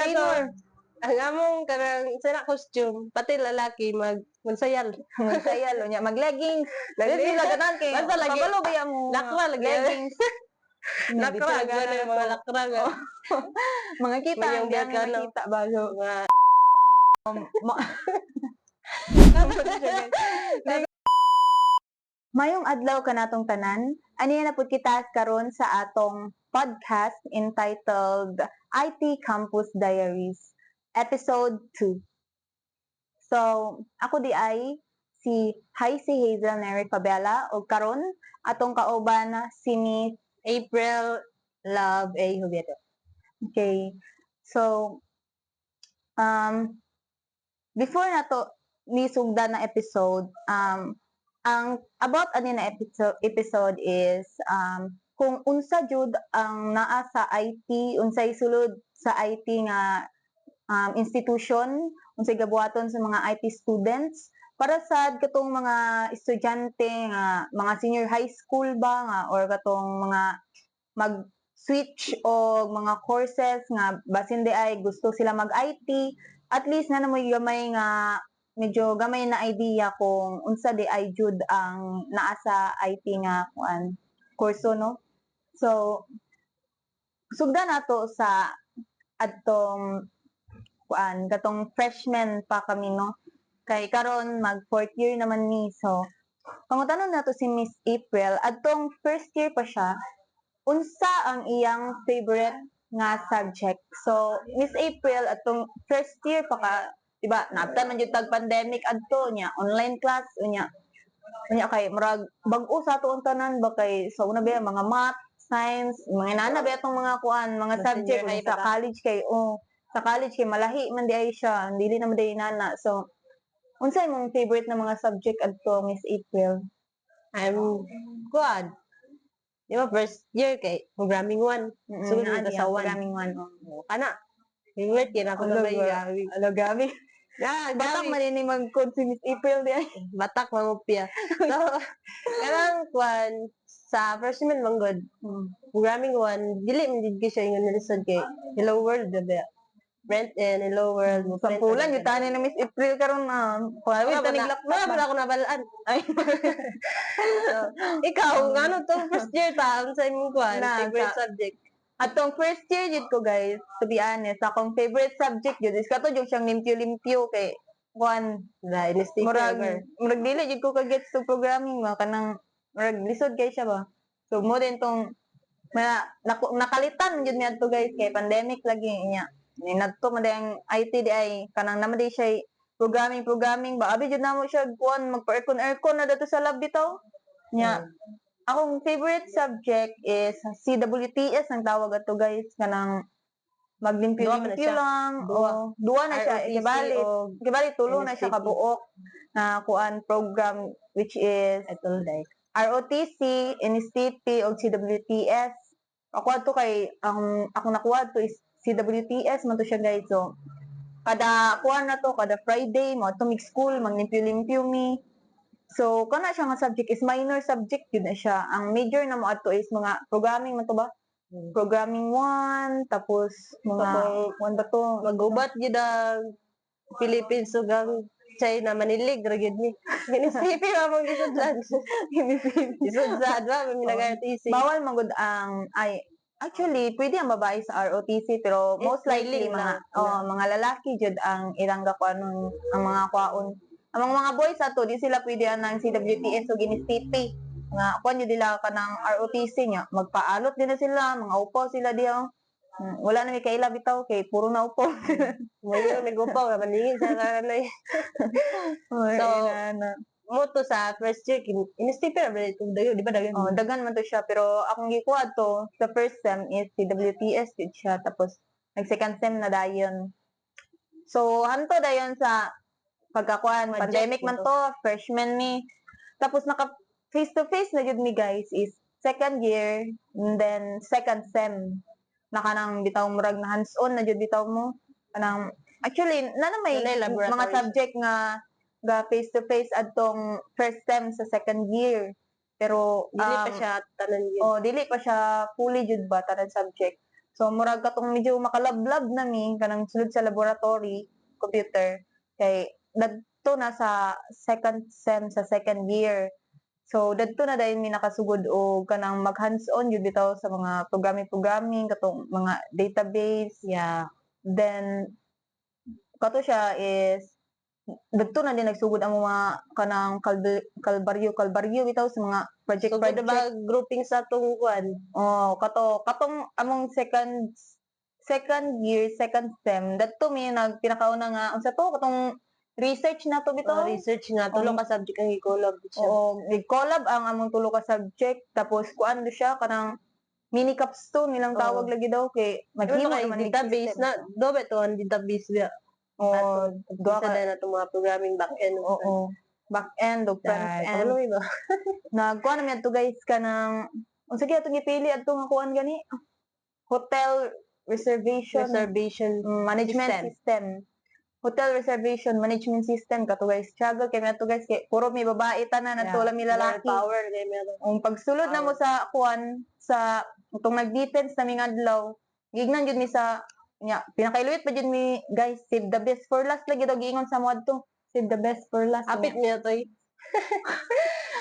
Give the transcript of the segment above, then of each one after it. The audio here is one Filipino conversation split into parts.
Trainer. Ang among karang sana costume, pati lalaki magsayal. Magsayal nya mag-leggings. Dili sila ganan kay Basta lagi kabalo ba mo lakwa lagi. leggings. Lakra gani mga lakra ga. Mga kita Yung ang mga nakita bago. Mga Mayong adlaw kanatong tanan, ani na pud kita karon sa atong podcast entitled IT Campus Diaries, Episode 2. So, ako di ay si Hazel Neri Fabella o karon atong kauban si Miss April Love A. Hubieto. Okay. So, before na to ni sugdan na episode, ang about ani na episode is kung unsa jud ang naa sa IT, unsay sulod sa IT nga institution, unsay gabuhaton sa mga IT students para sa katong mga estudyante nga mga senior high school ba nga or katong mga mag-switch o mga courses nga basin di ay gusto sila mag-IT, at least na namoy gamay nga medyo gamay na idea kung unsa di ay jud ang naa sa IT nga kuan kurso no. So sugda nato sa adtong kuan katong freshman pa kami no. Kay karon mag fourth year naman ni. So pangutanon nato si Miss April adtong first year pa siya, unsa ang iyang favorite nga subject. So Miss April atong first year pa ka, diba, naabtan man jud tag pandemic adto nya, online class unya kay murag bag-o sa ato ang tanan ba kay sa una ba mga math, science, mga inana ba atong mga kuan, mga subject sa college kay sa college kay malahi man di ay siya, dili na man di inana. So unsay imong favorite na mga subject adto Miss April? I'm kuan. Di ba first year kay programming 1. Sugod na ta sa 1. programming 1. Kana. Favorite kina ko gamay gawi. Alo gabi. Batak man ini mag-code si Miss April di ay. Batak mangupya. So, kanang kuan sa freshman manggod. Programming 1, dili man jud siya ingon nilisod kay Hello World ba. Brent and Hello World mo Sampulan yung tani na Miss April karon na. Pawid tanig Wala laptop ba ako nabalaan. ay. So, ikaw ngano to first year ta unsa imong kuan favorite subject? Atong first year jud ko guys, to be honest, akong favorite subject jud is kato jud siyang limpyo-limpyo kay kuan Na NSTP murag dili jud ko ka-get to programming ba kanang murag lisod kay siya ba. So mo din tong nakalitan jud niya to guys kay pandemic lagi niya. Ni nadto man ang IT di ay kanang naman di siya programming ba abi jud namo siya kuan magpa-aircon na dato sa lab bitaw nya. Akong favorite subject is CWTS ang tawag ato guys, kanang maglimpyo-limpyo lang duwa na siya kibali tulo na siya kabuok na kuan program which is ROTC, NSTP o CWTS. Ako ato kay ako nakuha to is CWTS man to siya guys. So kada kuan na to kada Friday mo to mix school maglimpyo-limpyo mi. So, kana siya nga subject is minor subject yun na siya. Ang major na mo ato is mga programming man to ba? Programming 1, tapos mga one ba to? Magubat gyud ang Philippines ug ang China manilig ra gyud ni. Inisipin mo mong gisudlan. Gisudlan ba may nag-RTC. Bawal magud ang actually pwede ang babae sa ROTC pero most likely mga lalaki jud ang ilang gakuanon ang mga kwaon. Ang mga boys ato di sila pwede anang CWTS o GNSTP. Nga kuan jud nila kanang ROTC nya magpaalot din na sila, mga upaw sila diha. Wala na may kaila bitaw kay puro na upaw. Mayo may gupaw maningin sa kanay. So, mo to sa first year NSTP ra ba ito di ba dagan? Dagan man to siya pero akong gikuha to sa first sem is CWTS jud siya tapos nag second sem na dayon. So hanto dayon sa pagkakuan pandemic man to, freshman mi. Tapos naka face to face na jud mi guys is second year and then second sem. Naka nang bitaw murag na hands on na jud bitaw mo. Kanang actually na may mga subject nga ga face to face adtong first sem sa second year. Pero Dili pa siya tanan yun. dili pa siya fully jud ba tanan subject. So murag katong medyo makalablab na mi kanang sulod sa laboratory computer kay dadto na sa second sem sa second year. So dadto na dahil mi nakasugod og kanang mag hands-on jud bitaw sa mga programming katong mga database. Yeah. Then kato siya is dadto na din nagsugod ang mga kanang kalbaryo bitaw sa mga So, good project. ba grouping sa atong kuan? Oh, katong among second year, second sem, dadto mi pinakauna nga unsa to katong research na to bitaw. Research nga, tulo ka subject ang i-collab siya. Oo, nag-collab ang among tulo ka subject tapos kuan do siya kanang mini capstone nilang tawag lagi daw kay Maghimo maghimo kay naman database na, dobe to ang database niya. Oh, Isa na na itong mga programming back-end. oo. Back end o front end. Ano ba? Nagkuha naman to guys kanang unsa gyud atong gipili adto nga kuan gani? Hotel reservation management system. Hotel reservation management system kato guys. Struggle kay nato guys kay puro may babae tanan at wala mi lalaki. Power kay meron. Ang pagsulod na mo sa kuan sa itong nag-defense na mga adlaw, gignan jud mi sa nya pinakailuwit pa jud mi guys save the best for last lagi daw giingon sa mo adto. Save the best for last. Apit niya to eh.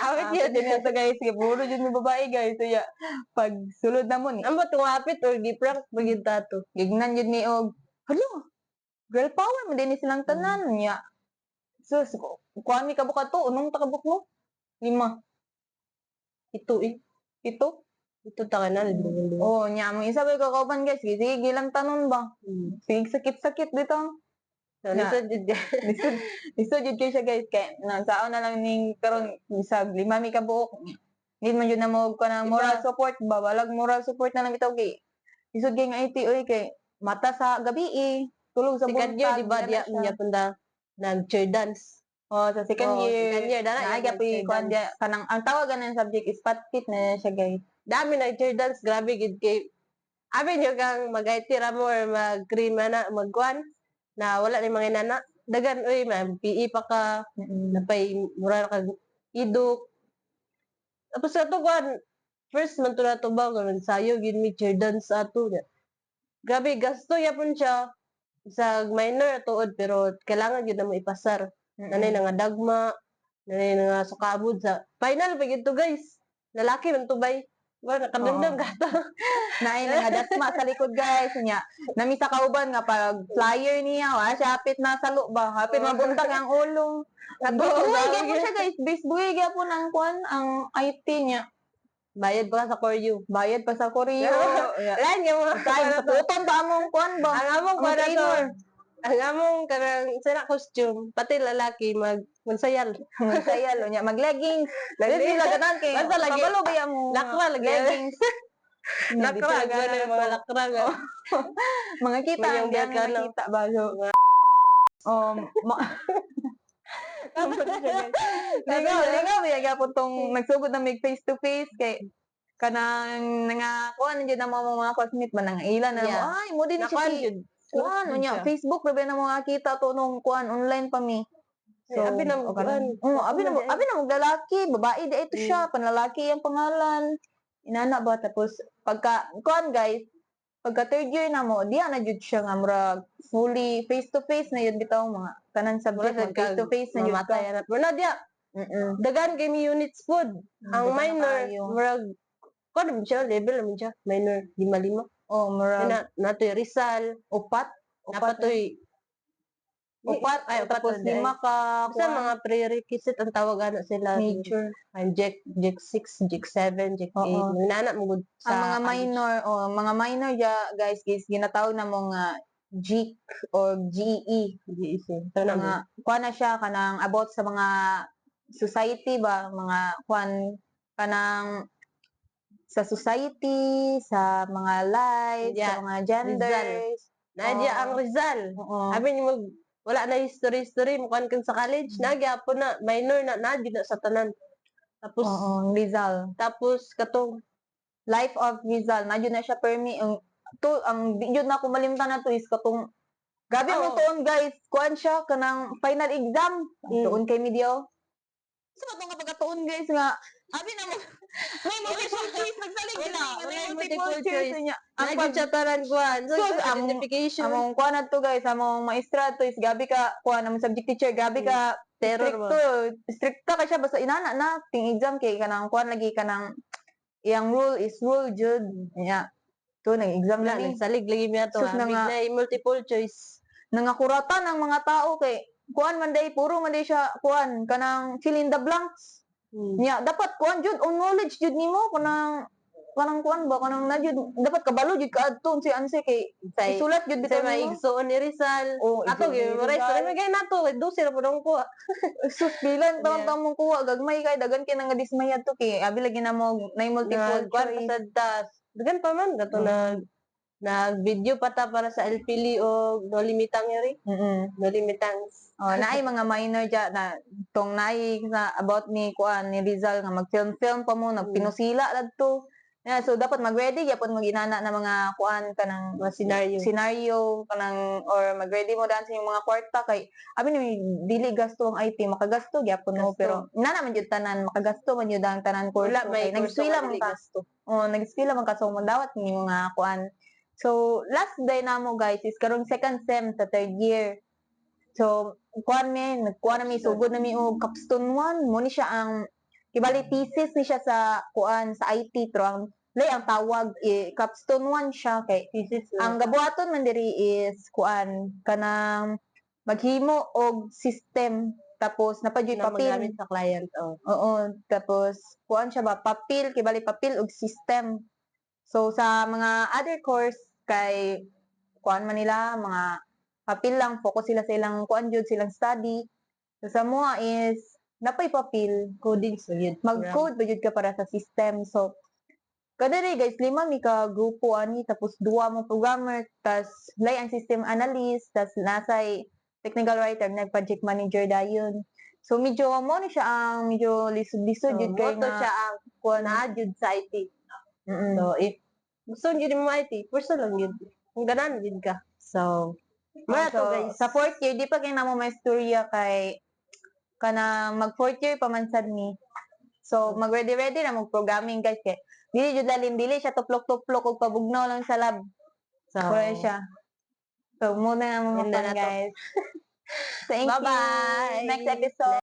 Apit niya Apit niya to guys. Kaya puro dyan yung babae guys. So yeah, pag sulod na mo ni. Amo itong apit or giprank bagid tato. Gignan yun ni og. Hala, girl power mo din ni silang tanan niya. So, kuha mi kabuka to. Unong takabuk mo? 5. Ito eh. Ito? Ito takanan. Oh, niya mo isa ba kauban guys. Sige, gilang tanon ba? Sige, sakit-sakit dito. Lisod jud. Lisod jud kayo siya guys. Kaya nasaon na lang ning karon bisag 5 mi kabuok. Hindi man yun na mo ka ng moral support ba? Walag moral support na lang bitaw kay. Lisod kay nga IT oy kay mata sa gabi eh. Tulog sa Second year, di ba? Diya niya punda nag-chair dance. Oh, sa second year. Second year, dana Naagya po yung kuhan diya. Kanang, ang tawagan ng subject is pat-fit na siya guys. Dami nag-chair dance. Grabe, gid kay abi nyo kang mag-IT ra mo or mag-cream na mag-kuan na wala ni mga nana. Dagan, uy, PE pa ka, napay, mura ka, idok. Tapos sa to, kuan, first man to na to ba, kung sayo, gid mi chair dance sa ato. Grabe, gasto yapon siya sa minor tuod, pero kailangan yun na mo ipasar. Nanay na nga dagma, nanay na nga sukabod sa final, pag ito guys. Lalaki man to bay. Wala, nakadamdam ka to. Naay na nga dasma sa likod guys niya. Nami sa kauban nga pag flyer niya, wa siya hapit na salo ba. Hapit mabuntag ang ulo. Buhay gyapon siya guys. Buhay gyapon ang kuan ang IT niya. Bayad pa ka sa Koryu. Bayad pa sa Koryo. Lan yung mga Sa puton pa among kuan ba? ang among Ang para to. trainer. Ang among karang sana costume, pati lalaki magsayal. Magsayal niya, mag-leggings. Leggings sila ganan kay. Basta lagi. Pabalo ba yung Lakra lagi. leggings? Lakra, gano'n yung mga lakra. Mga kita, May yung hindi ang bag, ano. makita ba? So, lingaw ba yung gapon tong nagsugod na mig face to face kay kanang kuha nandiyan na mga classmate ba nang ilan na mo ay mo din siya si kuan unya Facebook ra ba na mga kita to nung kuan online pa mi. So, abi na mo kuan. Abi na mo lalaki, babae di ito siya, panlalaki ang pangalan. Inana ba tapos pagka kuan guys, pagka third year na mo, diya na jud siya nga murag fully face to face na yun bitaw mga tanan subject face to face na jud ka. Mamatay na. Wala diya. Dagan kay mi units food. Ang minor, murag kuan siya level naman siya. Minor 5-5. Oh, murag Natoy Rizal, upat napatoy upat ay tapos 5 ka sa mga prerequisite ang tawag ana sila major. Ang JEC 6, JEC 7, JEC 8. Nana mo gud Ang sa mga minor guys ginatawag na mo nga GEC or GE. GEC. Mga kuan na siya kanang about sa mga society ba, mga kuan kanang sa society, sa mga life, sa mga genders. Nadia ang Rizal. Sabi niyo wala na history mukan kan sa college nagyapon na minor na na sa tanan. Tapos Rizal. Tapos katong Life of Rizal, na na siya permi ang yun na ko malimtan na to is katong gabi mo tuon guys, kuan siya kanang final exam. Tuon kay media. So katong kapag katuon guys nga abi na mo may multiple choice nagsalig na may multiple choice niya ang Naging chataran kuan. So, sus identification. among kuan na to guys among maestra to is gabi ka kuan among subject teacher gabi ka Terror mo. stricta ka siya basta inana na ting exam kay kanang kuan lagi kanang iyang rule is rule jud nya to nag-exam Wala, lagi nagsalig lagi niya to. sus na nga Big na multiple choice. nangakuratan ang mga tao kay kuan man day puro man day siya kuan kanang fill in the blanks nya dapat kuan jud on knowledge jud nimo kanang kuan ba kanang na jud dapat kabalo jud ka adton si anse kay Say, isulat jud Sa bitaw may nimo igsoon ni Rizal. Oh, Ato, igsoon ni yung rest. Rizal. May gaya nato. Dosi na po nung ko. sus bilan taon Yeah. taon mong kuha gagmay kay dagan kay nga dismaya to kay abi lagi na mo na multiple Kuan choice pa sa tas. Dagan pa man. Gato nag-video pa ta para sa LPLI o no limitang yari. No limitang. Oh, naay mga minor dya na tong naay sa about ni kuan ni Rizal nga mag-film pa mo nagpinusila ladto. Yeah, so dapat mag-ready gyapon mo ginana na mga kuan kanang Mga scenario kanang or mag-ready mo dan sa yung mga kwarta kay abi ni dili gasto ang IT makagasto gyapon mo Gasto. pero na naman jud tanan makagasto man jud ang tanan kurso Wala, may kay kurso nag-eskwela nga man dili ka. gasto. Oh, nag-eskwela man ka so mandawat ni mga kuan. So last day na mo guys is karong second sem sa third year. So, kuan ni, nagkuan na mi, sugod na mi og capstone 1. Mo ni siya ang, kibali thesis ni siya sa, kuan, sa IT, pero ang, ang tawag, capstone 1 siya, kay, Thesis ang gabuhaton man diri is, kuan, kanang, maghimo og system, tapos, napadyoy na papel. magamit sa client. Oh. Oo, tapos, kuan siya ba, papel, kibali papel og system. So, sa mga other course, kay, kuan man nila, mga, papel lang, focus sila sa ilang kuan jud silang study. So sa moa is napay papel, Coding so yun. mag-code ba jud ka para sa system. So kada day guys, 5 mi ka grupo ani tapos 2 mo programmer, tas lay ang system analyst, tas nasay technical writer, nag-project manager dayon. So medyo mo ni siya ang medyo lisod-lisod jud kay Moto nga siya ang kuan. na-adjud sa IT. Mm-mm. So, if gusto nyo din mo IT, purso lang yun. Kung ganan din ka. So, mga to guys. Sa fourth year, di pa kay namo maestorya kay kana mag fourth year pamansad ni. So mag-ready na mag programming guys kay dili jud lalim dili siya tuplok-tuplok og pabugnaw lang sa lab. So, Kaya siya. So muna ang mga Ganda fun na to. guys. Thank Bye-bye. you. Next episode.